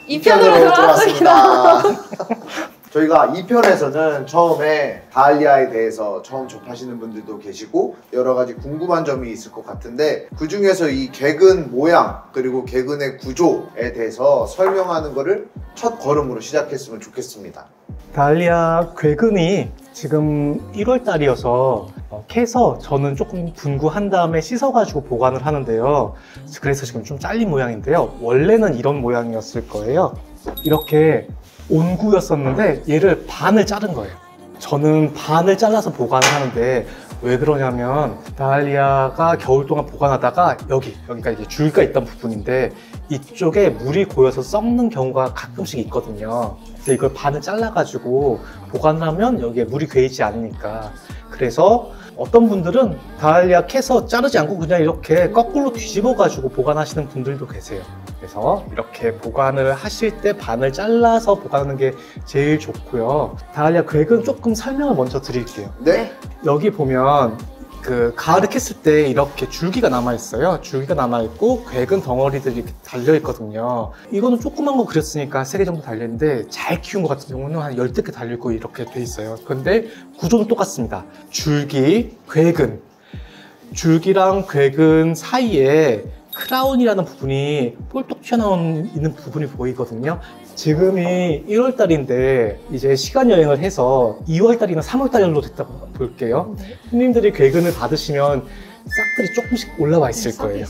2편으로 돌아왔습니다. 저희가 2편에서는 처음에 다알리아에 대해서 처음 접하시는 분들도 계시고 여러 가지 궁금한 점이 있을 것 같은데 그 중에서 이 개근 모양 그리고 개근의 구조에 대해서 설명하는 거를 첫 걸음으로 시작했으면 좋겠습니다. 다알리아 괴근이 지금 1월 달이어서 캐서 저는 조금 분구한 다음에 씻어가지고 보관을 하는데요. 그래서 지금 좀 잘린 모양인데요. 원래는 이런 모양이었을 거예요. 이렇게 온구였었는데 얘를 반을 자른 거예요. 저는 반을 잘라서 보관을 하는데 왜 그러냐면 다알리아가 겨울 동안 보관하다가 여기가 이제 줄기가 있던 부분인데 이쪽에 물이 고여서 썩는 경우가 가끔씩 있거든요. 그래서 이걸 반을 잘라가지고 보관을 하면 여기에 물이 괴이지 않으니까. 그래서 어떤 분들은 다알리아 캐서 자르지 않고 그냥 이렇게 거꾸로 뒤집어 가지고 보관하시는 분들도 계세요. 그래서 이렇게 보관을 하실 때 반을 잘라서 보관하는 게 제일 좋고요. 다알리아 괴근 조금 설명을 먼저 드릴게요. 네. 여기 보면 그 가을에 캤을 때 이렇게 줄기가 남아있어요. 줄기가 남아있고 괴근 덩어리들이 이렇게 달려있거든요. 이거는 조그만 거 그렸으니까 3개 정도 달려있는데 잘 키운 것 같은 경우는 한 10개 달려있고 이렇게 돼 있어요. 근데 구조는 똑같습니다. 줄기, 괴근. 줄기랑 괴근 사이에 크라운이라는 부분이 폴떡 튀어나오는 부분이 보이거든요. 지금이 1월 달인데 이제 시간 여행을 해서 2월 달이나 3월 달로 됐다고 볼게요. 손님들이 괴근을 받으시면 싹들이 조금씩 올라와 있을 거예요.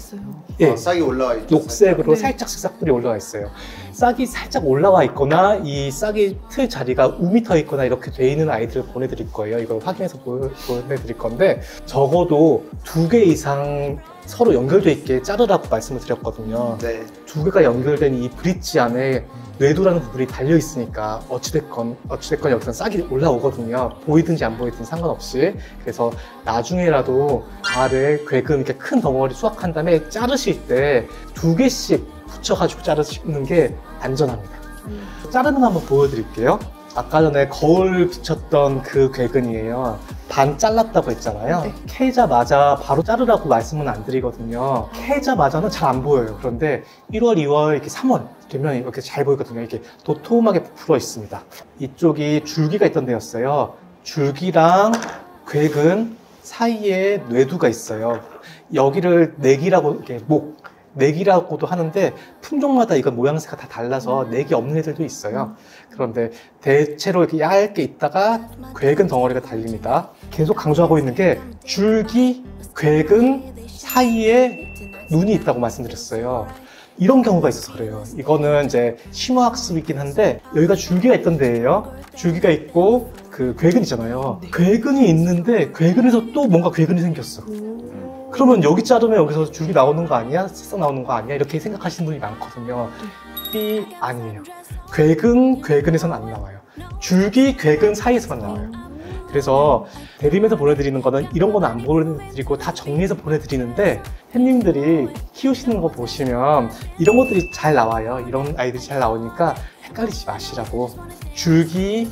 예, 싹이 올라와 있죠. 녹색으로 살짝씩 싹들이 올라와 있어요. 싹이 살짝 올라와 있거나 이 싹이 틀 자리가 우미터 있거나 이렇게 돼 있는 아이들을 보내드릴 거예요. 이걸 확인해서 보내드릴 건데 적어도 2개 이상 서로 연결돼 있게 자르라고 말씀을 드렸거든요. 네. 2개가 연결된 이 브릿지 안에 뇌두라는 부분이 달려 있으니까 어찌됐건 여기서 싹이 올라오거든요. 보이든지 안 보이든지 상관없이. 그래서 나중에라도 가을에 괴근 이렇게 큰 덩어리 수확한 다음에 자르실 때 2개씩 붙여가지고 자르시는 게 안전합니다. 자르는 거 한번 보여드릴게요. 아까 전에 거울 비쳤던 그 괴근이에요. 반 잘랐다고 했잖아요. 네. 캐자마자 바로 자르라고 말씀은 안 드리거든요. 캐자마자는 잘 안 보여요. 그런데 1월, 2월, 이렇게 3월 되면 이렇게 잘 보이거든요. 이렇게 도톰하게 부풀어 있습니다. 이쪽이 줄기가 있던 데였어요. 줄기랑 괴근 사이에 뇌두가 있어요. 여기를 내기라고 이렇게 내기라고도 하는데 품종마다 이건 모양새가 다 달라서 내기 없는 애들도 있어요. 그런데 대체로 이렇게 얇게 있다가 괴근 덩어리가 달립니다. 계속 강조하고 있는 게 줄기, 괴근 사이에 눈이 있다고 말씀드렸어요. 이런 경우가 있어서 그래요. 이거는 이제 심화학습이긴 한데 여기가 줄기가 있던 데예요. 줄기가 있고 그 괴근 있잖아요. 괴근이 있는데 괴근에서 또 뭔가 괴근이 생겼어. 그러면 여기 자르면 여기서 줄기 나오는 거 아니야? 새싹 나오는 거 아니야? 이렇게 생각하시는 분이 많거든요. 이 아니에요. 괴근에서는 안 나와요. 줄기, 괴근 사이에서만 나와요. 그래서 대림에서 보내드리는 거는 이런 거는 안 보내드리고 다 정리해서 보내드리는데 햇님들이 키우시는 거 보시면 이런 것들이 잘 나와요. 이런 아이들이 잘 나오니까 헷갈리지 마시라고. 줄기,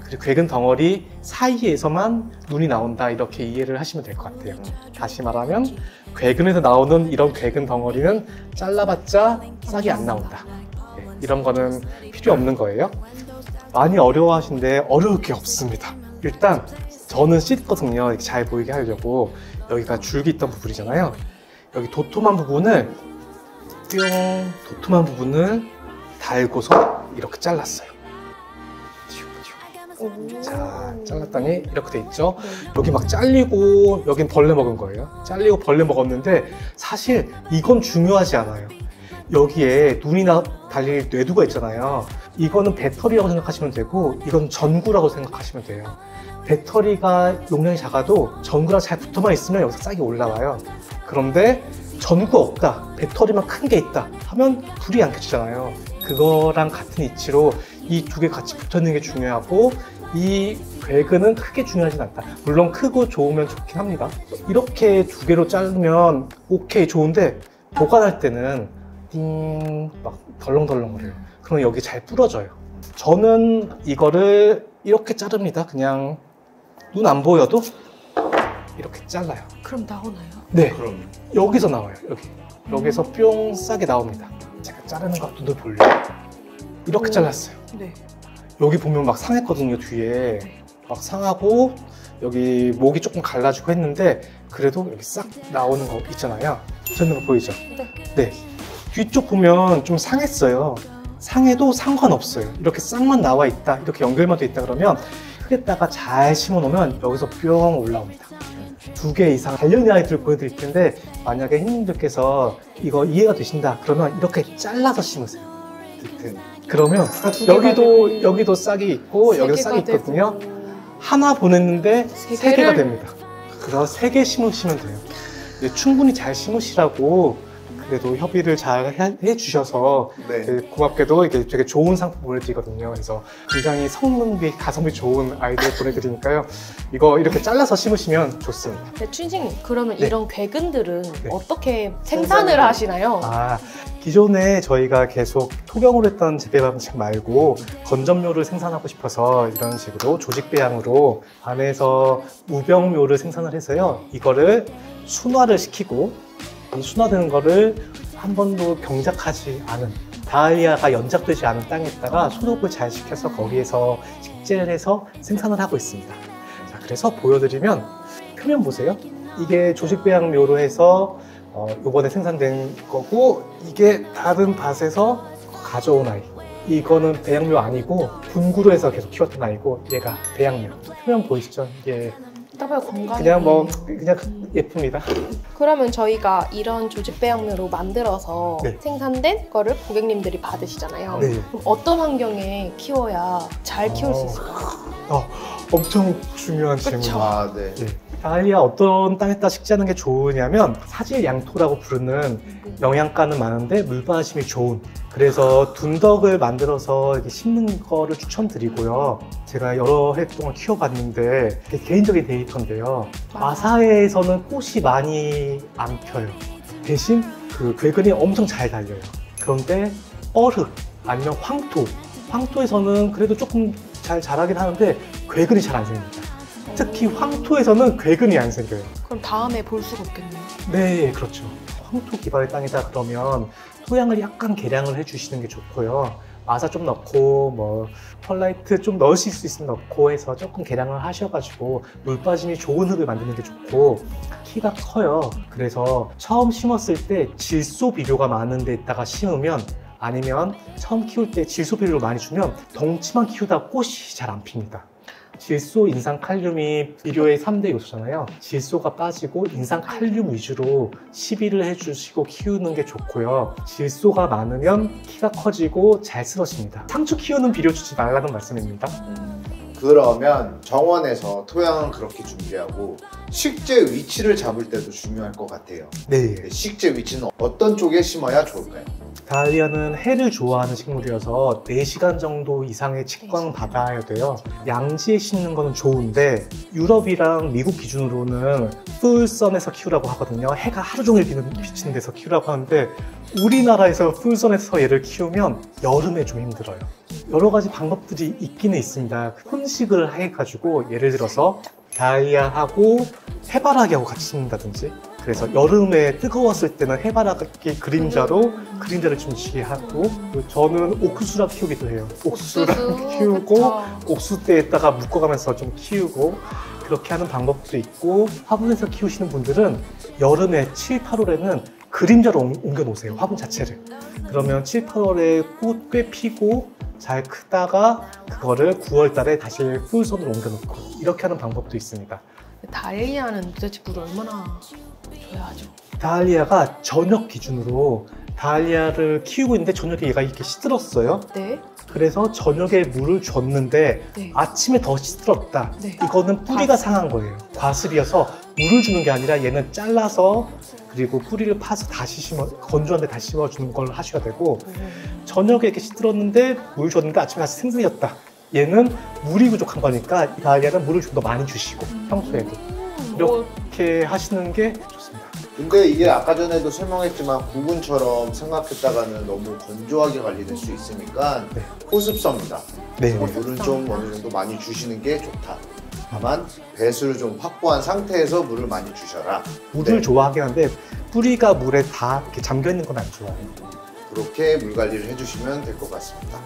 그리고 괴근 덩어리 사이에서만 눈이 나온다 이렇게 이해를 하시면 될 것 같아요. 다시 말하면 괴근에서 나오는 이런 괴근 덩어리는 잘라봤자 싹이 안 나온다. 네, 이런 거는 필요 없는 거예요. 많이 어려워하시는데 어려울 게 없습니다. 일단 저는 씻거든요. 이렇게 잘 보이게 하려고. 여기가 줄기 있던 부분이잖아요. 여기 도톰한 부분을 도톰한 부분을 달고서 이렇게 잘랐어요. 자, 잘랐더니 이렇게 돼 있죠. 여기 막 잘리고 여긴 벌레 먹은 거예요. 잘리고 벌레 먹었는데 사실 이건 중요하지 않아요. 여기에 눈이 달릴 뇌두가 있잖아요. 이거는 배터리라고 생각하시면 되고 이건 전구라고 생각하시면 돼요. 배터리가 용량이 작아도 전구랑 잘 붙어만 있으면 여기서 싹이 올라와요. 그런데 전구가 없다, 배터리만 큰 게 있다 하면 불이 안 켜지잖아요. 그거랑 같은 이치로 이 2개 같이 붙어 있는 게 중요하고 이 괴근은 크게 중요하진 않다. 물론 크고 좋으면 좋긴 합니다. 이렇게 2개로 자르면 오케이 좋은데 보관할 때는 띵 막 덜렁덜렁거려요. 그럼 여기 잘 부러져요. 저는 이거를 이렇게 자릅니다. 그냥 눈 안 보여도 이렇게 잘라요. 그럼 나오나요? 네. 그럼 여기서 나와요. 여기서 뿅 싸게 나옵니다. 제가 자르는 각도도 볼래요. 이렇게 잘랐어요. 네. 여기 보면 막 상했거든요, 뒤에. 막 상하고 여기 목이 조금 갈라지고 했는데 그래도 여기 싹 나오는 거 있잖아요. 붙어있는 거 보이죠? 네. 뒤쪽 보면 좀 상했어요. 상해도 상관없어요. 이렇게 싹만 나와 있다, 이렇게 연결만 돼 있다 그러면 흙에다가 잘 심어 놓으면 여기서 뿅 올라옵니다. 2개 이상 관련 아이들을 보여드릴 텐데 만약에 형님들께서 이거 이해가 되신다 그러면 이렇게 잘라서 심으세요. 그러면 여기도 싹이 있고 여기도 싹이 있거든요. 하나 보냈는데 3개가 됩니다. 그래서 3개 심으시면 돼요. 충분히 잘 심으시라고 그래도 협의를 잘 해주셔서 네. 고맙게도 이게 되게 좋은 상품 보내드리거든요. 그래서 굉장히 성능비, 가성비 좋은 아이들 보내드리니까요. 이거 이렇게 잘라서 심으시면 좋습니다. 네, 춘식님, 그러면 네. 이런 괴근들은 네. 어떻게 생산을 하시나요? 기존에 저희가 계속 토경으로 했던 재배 방식 말고 건전묘를 생산하고 싶어서 이런 식으로 조직 배양으로 안에서 우병묘를 생산을 해서요. 이거를 순화를 시키고 이 순화되는 거를 한 번도 경작하지 않은 다이아가 연작되지 않은 땅에다가 소독을 잘 시켜서 거기에서 식재를 해서 생산을 하고 있습니다. 자, 그래서 보여드리면 표면 보세요. 이게 조직배양묘로 해서 이번에 생산된 거고 이게 다른 밭에서 가져온 아이. 이거는 배양묘 아니고 분구로 해서 계속 키웠던 아이고 얘가 배양묘. 표면 보이시죠? 이게 딱 봐도 건강해. 그냥 예쁩니다. 그러면 저희가 이런 조직 배양묘로 만들어서 네. 생산된 거를 고객님들이 받으시잖아요. 네. 그럼 어떤 환경에 키워야 잘 키울 수 있을까요? 엄청 중요한 그쵸? 질문이에요. 네. 네. 다이아 어떤 땅에다 식재하는 게 좋으냐면 사질 양토라고 부르는 영양가는 많은데 물받아심이 좋은, 그래서 둔덕을 만들어서 이렇게 심는 거를 추천드리고요. 제가 여러 해 동안 키워봤는데 개인적인 데이터인데요. 마사에서는 꽃이 많이 안 펴요. 대신 그 괴근이 엄청 잘 달려요. 그런데 어흙 아니면 황토에서는 그래도 조금 잘 자라긴 하는데 괴근이 잘 안 생깁니다. 특히 황토에서는 괴근이 안 생겨요. 그럼 다음에 볼 수가 없겠네요. 네, 그렇죠. 황토 기반의 땅이다 그러면 토양을 약간 개량을 해주시는 게 좋고요. 마사 좀 넣고 뭐 펄라이트 좀 넣으실 수 있으면 넣고 해서 조금 개량을 하셔가지고 물빠짐이 좋은 흙을 만드는 게 좋고, 키가 커요. 그래서 처음 심었을 때 질소 비료가 많은 데다가 심으면, 아니면 처음 키울 때 질소 비료를 많이 주면 덩치만 키우다 꽃이 잘 안 핍니다. 질소, 인산, 칼륨이 비료의 3대 요소잖아요. 질소가 빠지고 인산, 칼륨 위주로 시비를 해주시고 키우는 게 좋고요. 질소가 많으면 키가 커지고 잘 쓰러집니다. 상추 키우는 비료 주지 말라는 말씀입니다. 그러면 정원에서 토양은 그렇게 준비하고 식재 위치를 잡을 때도 중요할 것 같아요. 네. 식재 위치는 어떤 쪽에 심어야 좋을까요? 다이아는 해를 좋아하는 식물이어서 4시간 정도 이상의 직광 받아야 돼요. 양지에 심는 거는 좋은데 유럽이랑 미국 기준으로는 풀선에서 키우라고 하거든요. 해가 하루 종일 비치는 데서 키우라고 하는데 우리나라에서 풀선에서 얘를 키우면 여름에 좀 힘들어요. 여러 가지 방법들이 있기는 있습니다. 혼식을 해가지고 예를 들어서 다이아하고 해바라기하고 같이 심는다든지, 그래서 여름에 뜨거웠을 때는 해바라기 그림자를 좀 지하고, 저는 옥수수랑 키우기도 해요. 옥수수랑 키우고 그쵸. 옥수수대에다가 묶어가면서 좀 키우고 그렇게 하는 방법도 있고, 화분에서 키우시는 분들은 여름에 7, 8월에는 그림자로 옮겨 놓으세요. 화분 자체를. 그러면 7, 8월에 꽃 꽤 피고 잘 크다가 그거를 9월 달에 다시 풀선으로 옮겨 놓고 이렇게 하는 방법도 있습니다. 다이아는 도대체 물을 얼마나 줘야 하죠? 다이아가 저녁 기준으로 다이아를 키우고 있는데 저녁에 얘가 이렇게 시들었어요. 네. 그래서 저녁에 물을 줬는데 네. 아침에 더 시들었다. 네. 이거는 뿌리가 상한 거예요. 과습이어서 물을 주는 게 아니라 얘는 잘라서 그리고 뿌리를 파서 다시 건조한데 다시 심어주는 걸 하셔야 되고, 저녁에 이렇게 시들었는데 물 줬는데 아침에 다시 생생해졌다. 얘는 물이 부족한 거니까 다이아는 물을 좀 더 많이 주시고 평소에도 이렇게 하시는 게 좋습니다. 근데 이게 아까 전에도 설명했지만 구근처럼 생각했다가는 너무 건조하게 관리될 수 있으니까 네. 호습성이다. 네. 물은 좀 어느 정도 많이 주시는 게 좋다. 다만 배수를 좀 확보한 상태에서 물을 많이 주셔라. 물을 네. 좋아하긴 한데 뿌리가 물에 다 이렇게 잠겨 있는 건 안 좋아해요. 그렇게 물 관리를 해주시면 될 것 같습니다.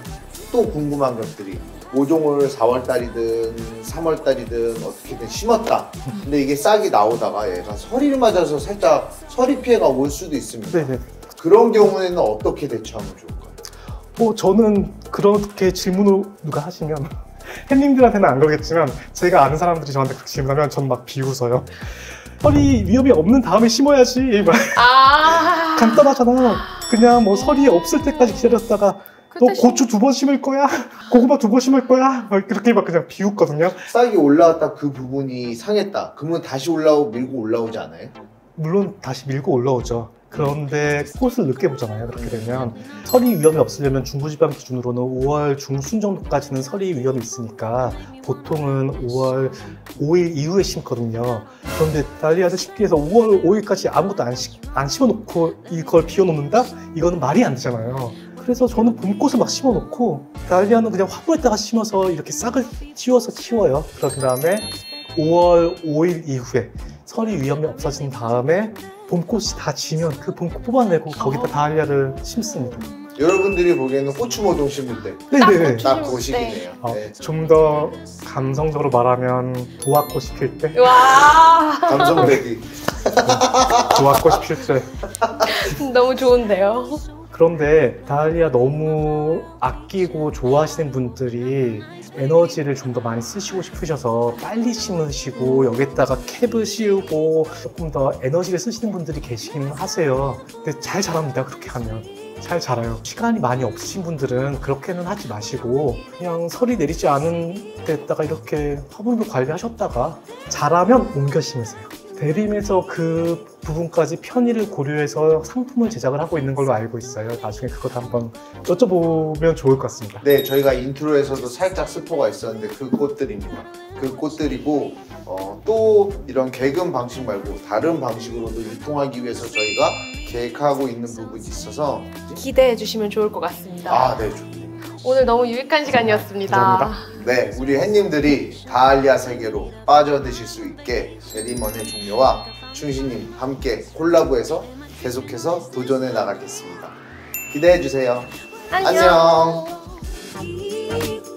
또 궁금한 것들이 모종을 4월달이든 3월달이든 어떻게든 심었다. 근데 이게 싹이 나오다가 얘가 서리를 맞아서 살짝 서리 피해가 올 수도 있습니다. 네네. 그런 경우에는 어떻게 대처하면 좋을까요? 저는 그렇게 질문을 누가 하시면 햇님들한테는 안 그러겠지만 제가 아는 사람들이 저한테 그렇게 질문하면 전 막 비웃어요. 서리 위험이 없는 다음에 심어야지. 막 아. 간단하잖아. 그냥 뭐 서리 없을 때까지 기다렸다가 너 고추 2번 심을 거야? 고구마 2번 심을 거야? 막 그렇게 막 그냥 비웃거든요. 싹이 올라왔다 그 부분이 상했다. 그러면 다시 밀고 올라오지 않아요? 물론 다시 밀고 올라오죠. 그런데 꽃을 늦게 보잖아요. 그렇게 되면 서리 위험이 없으려면 중부지방 기준으로는 5월 중순 정도까지는 서리 위험이 있으니까 보통은 5월 5일 이후에 심거든요. 그런데 달리아를 쉽게 해서 5월 5일까지 아무것도 안 심어놓고 이걸 비워놓는다? 이거는 말이 안 되잖아요. 그래서 저는 봄꽃을 막 심어놓고 달리아는 그냥 화분에다가 심어서 이렇게 싹을 틔워서 키워요. 그런 다음에 5월 5일 이후에 서리 위험이 없어진 다음에 봄꽃이 다 지면 그 봄꽃 뽑아내고 거기다 달리아를 심습니다. 여러분들이 보기에는 고추 모종 심을 때 네네네. 딱 그 시기네요. 네. 좀 더 감성적으로 말하면 도화꽃이 필 때, 와. 감성 대기. 도화꽃이 필 때. 너무 좋은데요. 그런데 달리아 너무 아끼고 좋아하시는 분들이 에너지를 좀 더 많이 쓰시고 싶으셔서 빨리 심으시고 여기다가 캡을 씌우고 조금 더 에너지를 쓰시는 분들이 계시긴 하세요. 근데 잘 자랍니다. 그렇게 하면 잘 자라요. 시간이 많이 없으신 분들은 그렇게는 하지 마시고 그냥 설이 내리지 않은 데다가 이렇게 화분도 관리하셨다가 자라면 옮겨 심으세요. 대림에서 그 부분까지 편의를 고려해서 상품을 제작을 하고 있는 걸로 알고 있어요. 나중에 그것도 한번 여쭤보면 좋을 것 같습니다. 네, 저희가 인트로에서도 살짝 스포가 있었는데 그 꽃들입니다. 그 꽃들이고 또 이런 개근 방식 말고 다른 방식으로도 유통하기 위해서 저희가 계획하고 있는 부분이 있어서 기대해 주시면 좋을 것 같습니다. 아, 네, 좋습니다. 오늘 너무 유익한 시간이었습니다. 감사합니다. 네, 우리 햇님들이 다알리아 세계로 빠져드실 수 있게 대림원의 종료와 충신님 함께 콜라보해서 계속해서 도전해 나가겠습니다. 기대해 주세요. 안녕. 안녕.